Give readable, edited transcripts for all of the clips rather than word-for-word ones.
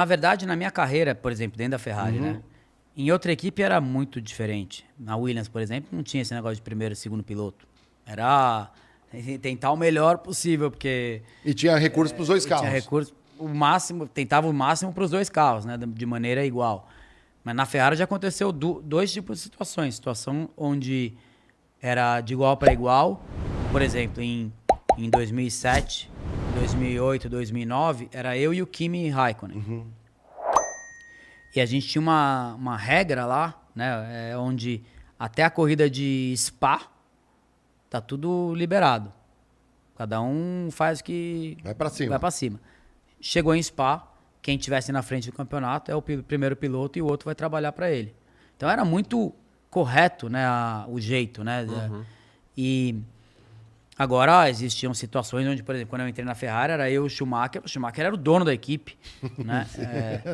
Na verdade, na minha carreira, por exemplo, dentro da Ferrari, né? Em outra equipe era muito diferente. Na Williams, por exemplo, não tinha esse negócio de primeiro e segundo piloto. Era tentar o melhor possível, porque... E tinha recurso para os dois carros. Tinha recurso, o máximo, tentava o máximo para os dois carros, né? De maneira igual. Mas na Ferrari já aconteceu dois tipos de situações. Situação onde era de igual para igual. Por exemplo, em 2007, 2008, 2009, era eu e o Kimi Raikkonen. E a gente tinha uma regra lá, né? Onde até a corrida de Spa tá tudo liberado. Cada um faz o que... Vai para cima. Vai para cima. Chegou em Spa, quem estivesse na frente do campeonato é o primeiro piloto e o outro vai trabalhar para ele. Então era muito correto, né, o jeito, né? E agora existiam situações onde, por exemplo, quando eu entrei na Ferrari, era eu e o Schumacher era o dono da equipe, né?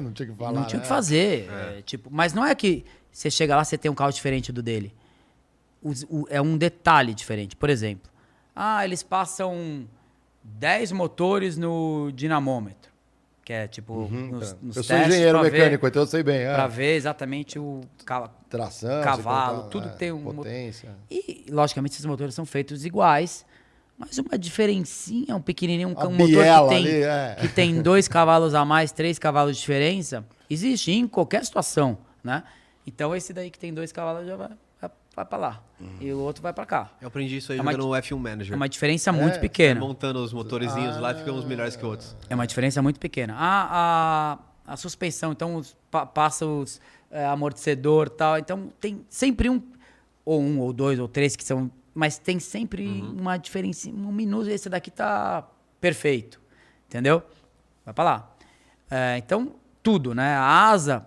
Não tinha que falar, não tinha o que fazer. Tipo, mas não é que você chega lá e você tem um carro diferente do dele. É um detalhe diferente. Por exemplo, eles passam 10 motores no dinamômetro, que é tipo nos eu sou testes engenheiro mecânico, então eu sei bem. Para ver exatamente o tração, cavalo, tudo tem potência. E, logicamente, esses motores são feitos iguais, mas uma diferencinha, um pequenininho, um motor que tem 2 cavalos a mais, 3 cavalos de diferença, existe em qualquer situação, né? Então, esse daí que tem 2 cavalos já vai para lá. E o outro vai para cá. Eu aprendi isso aí jogando no F1 Manager. É uma diferença muito pequena. Montando os motorzinhos lá, ficam uns melhores que outros. É uma diferença muito pequena. A suspensão, então, passa os amortecedor e tal. Então, tem sempre um ou dois ou três que são... Mas tem sempre uma diferença, um minuto. Esse daqui tá perfeito. Entendeu? Vai para lá. Então, tudo, né? A asa...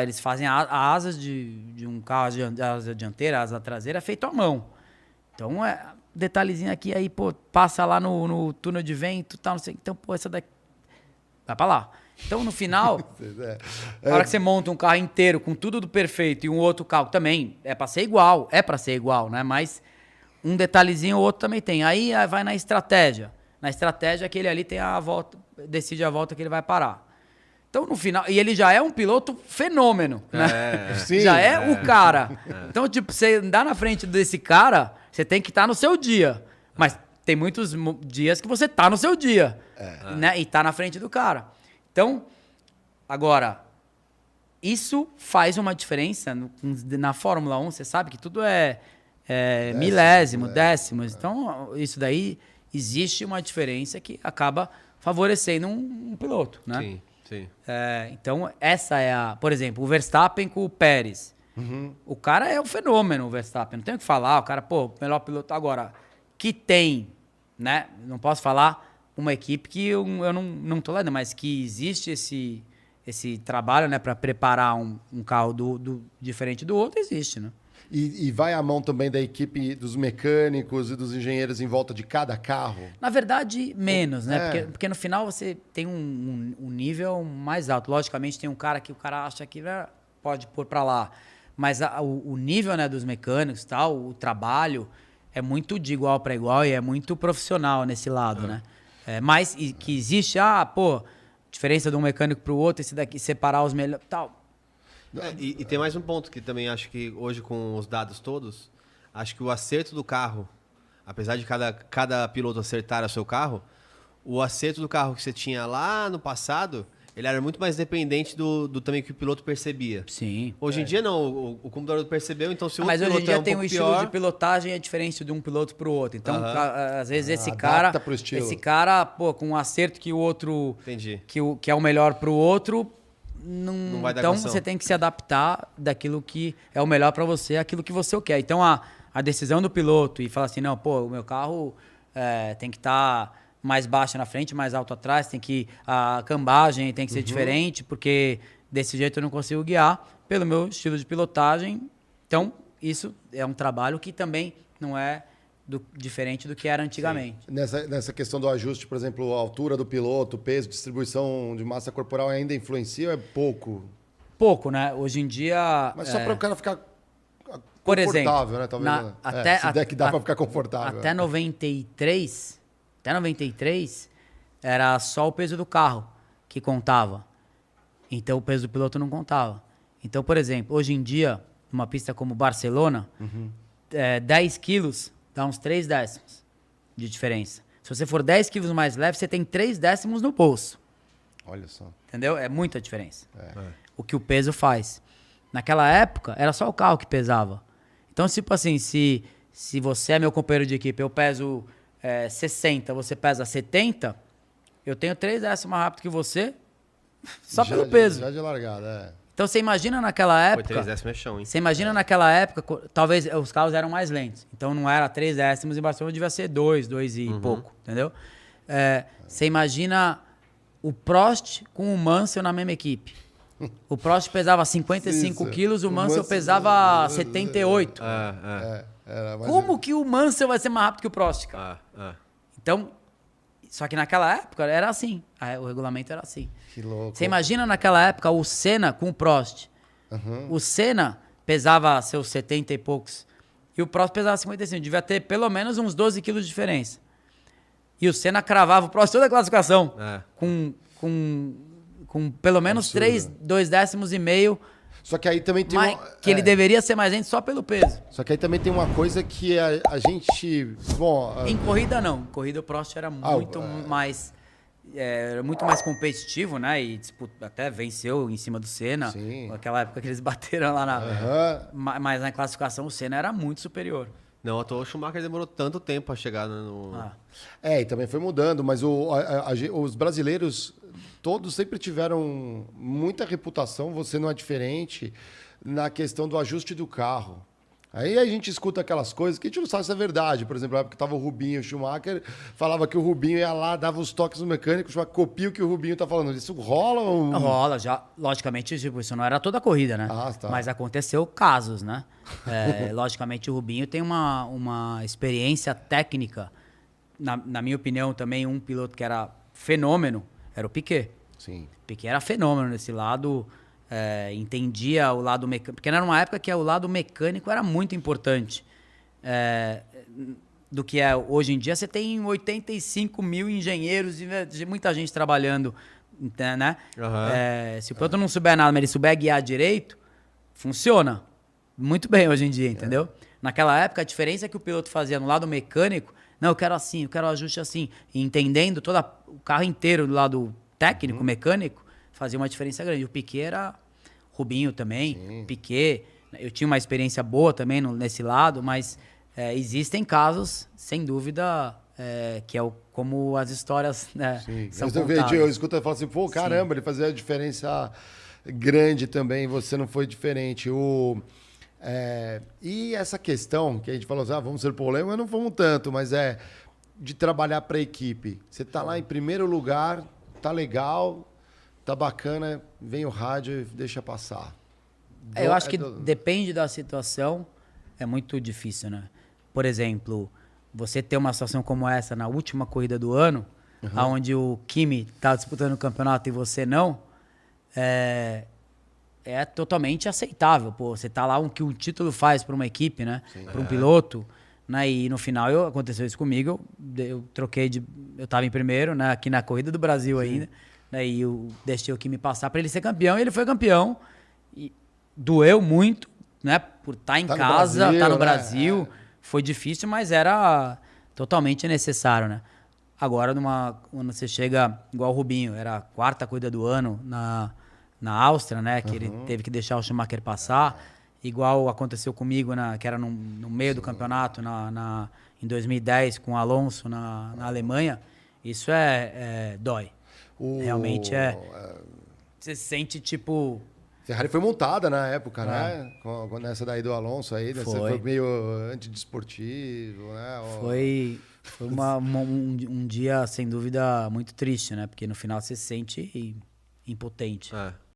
Eles fazem asas de um carro, a asa dianteira, a asa traseira, feito à mão. Então, detalhezinho aqui, aí, pô, passa lá no túnel de vento, tal, não sei. Então, pô, essa daqui vai pra lá. Então, no final, na hora que você monta um carro inteiro com tudo do perfeito e um outro carro também, é pra ser igual, né? Mas um detalhezinho o outro também tem. Aí vai na estratégia. Na estratégia, aquele ali tem a volta, decide a volta que ele vai parar. Então, no final... E ele já é um piloto fenômeno, né? Sim, já é o cara. Então, tipo, você andar na frente desse cara, você tem que estar no seu dia. Mas tem muitos dias que você tá no seu dia, né? E tá na frente do cara. Então, agora, isso faz uma diferença na Fórmula 1. Você sabe que tudo é milésimo, décimos. Então, isso daí, existe uma diferença que acaba favorecendo um piloto, né? Sim. Sim. Então, essa é por exemplo, o Verstappen com o Pérez. O cara é um fenômeno, o Verstappen. Não tem o que falar. O cara, pô, melhor piloto. Agora, que tem, né? Não posso falar uma equipe que eu não tô lá, mas que existe esse trabalho, né? Para preparar um carro diferente do outro, existe, né? E vai a mão também da equipe dos mecânicos e dos engenheiros em volta de cada carro? Na verdade, menos, né? Porque no final você tem um nível mais alto. Logicamente, tem um cara que o cara acha que pode pôr para lá. Mas o nível, né, dos mecânicos e tal, o trabalho, é muito de igual para igual e é muito profissional nesse lado, né? Mas que existe, diferença de um mecânico para o outro, esse daqui, separar os melhores, tal... E tem mais um ponto que também acho que hoje com os dados todos, acho que o acerto do carro, apesar de cada piloto acertar o seu carro, o acerto do carro que você tinha lá no passado, ele era muito mais dependente do também que o piloto percebia. Sim. Hoje em dia não, o computador percebeu, então se o outro mas hoje em dia tem um estilo pior... de pilotagem é diferente de um piloto para o outro. Então, às vezes esse estilo. cara, pô, com um acerto que o outro, Entendi. que é o melhor para o outro, não vai dar então condição. Você tem que se adaptar daquilo que é o melhor para você, aquilo que você quer. Então a decisão do piloto e falar assim, não, pô, o meu carro tem que estar mais baixo na frente, mais alto atrás, a cambagem tem que ser diferente, porque desse jeito eu não consigo guiar pelo meu estilo de pilotagem. Então, isso é um trabalho que também não é diferente do que era antigamente. Nessa questão do ajuste, por exemplo, a altura do piloto, peso, distribuição de massa corporal ainda influencia ou é pouco? Pouco, né? Hoje em dia... Mas só para o cara ficar por confortável, exemplo, né? Talvez, se der que dá para ficar confortável. Até 93 era só o peso do carro que contava. Então o peso do piloto não contava. Então, por exemplo, hoje em dia, numa pista como Barcelona, 10 quilos dá uns 3 décimos de diferença. Se você for 10 quilos mais leve, você tem 3 décimos no bolso. Olha só. Entendeu? É muita diferença. O que o peso faz. Naquela época, era só o carro que pesava. Então, tipo assim, se você é meu companheiro de equipe, eu peso 60, você pesa 70, eu tenho 3 décimos mais rápido que você, só pelo peso. Já de largada, Então, você imagina naquela Foi época... 3 décimos é chão, hein? Você imagina naquela época, talvez os carros eram mais lentos. Então não era 3 décimos, em Barcelona devia ser 2 e pouco, entendeu? Você imagina o Prost com o Mansell na mesma equipe. O Prost pesava 55 Isso. quilos, o O Mansell Mansell- pesava 78. Era mais- Como que o Mansell vai ser mais rápido que o Prost, cara? Então, só que naquela época era assim. O regulamento era assim. Que louco. Você imagina naquela época o Senna com o Prost. O Senna pesava seus 70 e poucos. E o Prost pesava 55. Devia ter pelo menos uns 12 quilos de diferença. E o Senna cravava o Prost toda a classificação. Com pelo menos Absurdo. 2 décimos e meio. Só que aí também tem Que ele deveria ser mais lento só pelo peso. Só que aí também tem uma coisa que a gente... Bom, Em corrida, não. Em corrida, o Prost era muito mais... Era muito mais competitivo, né? E até venceu em cima do Senna. Sim. Naquela época que eles bateram lá na... Aham. Mas na classificação o Senna era muito superior. Não, o Schumacher demorou tanto tempo pra chegar no... E também foi mudando, mas os brasileiros todos sempre tiveram muita reputação, você não é diferente, na questão do ajuste do carro. Aí a gente escuta aquelas coisas que a gente não sabe se é verdade. Por exemplo, na época que estava o Rubinho e o Schumacher, falava que o Rubinho ia lá, dava os toques no mecânico, o Schumacher copia o que o Rubinho tá falando. Isso rola ou... Rola, já. Logicamente, tipo, isso não era toda a corrida, né? Tá. Mas aconteceu casos, né? Logicamente, o Rubinho tem uma experiência técnica. Na minha opinião, também um piloto que era fenômeno era o Piquet. Sim. O Piquet era fenômeno nesse lado, entendia o lado mecânico. Porque era uma época que o lado mecânico era muito importante. Do que é hoje em dia, você tem 85 mil engenheiros e muita gente trabalhando, né? Se o piloto não souber nada, mas ele souber guiar direito, funciona muito bem hoje em dia, entendeu? Naquela época, a diferença que o piloto fazia no lado mecânico, não, eu quero assim, eu quero ajuste assim, e entendendo o carro inteiro do lado técnico, mecânico, fazia uma diferença grande. O Piquet era... Rubinho também, Piquet. Eu tinha uma experiência boa também nesse lado, mas existem casos, sem dúvida, que é como as histórias são contadas. Eu escuto e falo assim, pô, caramba, ele fazia a diferença grande também, você não foi diferente. E essa questão que a gente falou assim, vamos ser polêmicos, mas não fomos tanto, mas de trabalhar para a equipe. Você está lá em primeiro lugar, tá legal, tá bacana, vem o rádio e deixa passar. Eu acho que depende da situação, é muito difícil, né? Por exemplo, você ter uma situação como essa na última corrida do ano, onde o Kimi tá disputando o campeonato e você não, é totalmente aceitável. Pô, você tá lá, o que um título faz para uma equipe, né? Para um piloto, né? E no final aconteceu isso comigo, eu troquei eu tava em primeiro, né? Aqui na Corrida do Brasil ainda. Daí eu deixei o Kimi passar para ele ser campeão, e ele foi campeão. E doeu muito, né? Por estar em casa, estar no Brasil. Foi difícil, mas era totalmente necessário, né? Agora, quando você chega, igual o Rubinho, era a 4ª corrida do ano na Áustria, né? Que ele teve que deixar o Schumacher passar. Igual aconteceu comigo, que era no meio do campeonato, em 2010, com o Alonso na Alemanha. Isso dói. Realmente você se sente tipo... Ferrari foi montada na época, né? Nessa daí do Alonso aí, foi meio antidesportivo, né? Foi um dia, sem dúvida, muito triste, né? Porque no final você se sente impotente.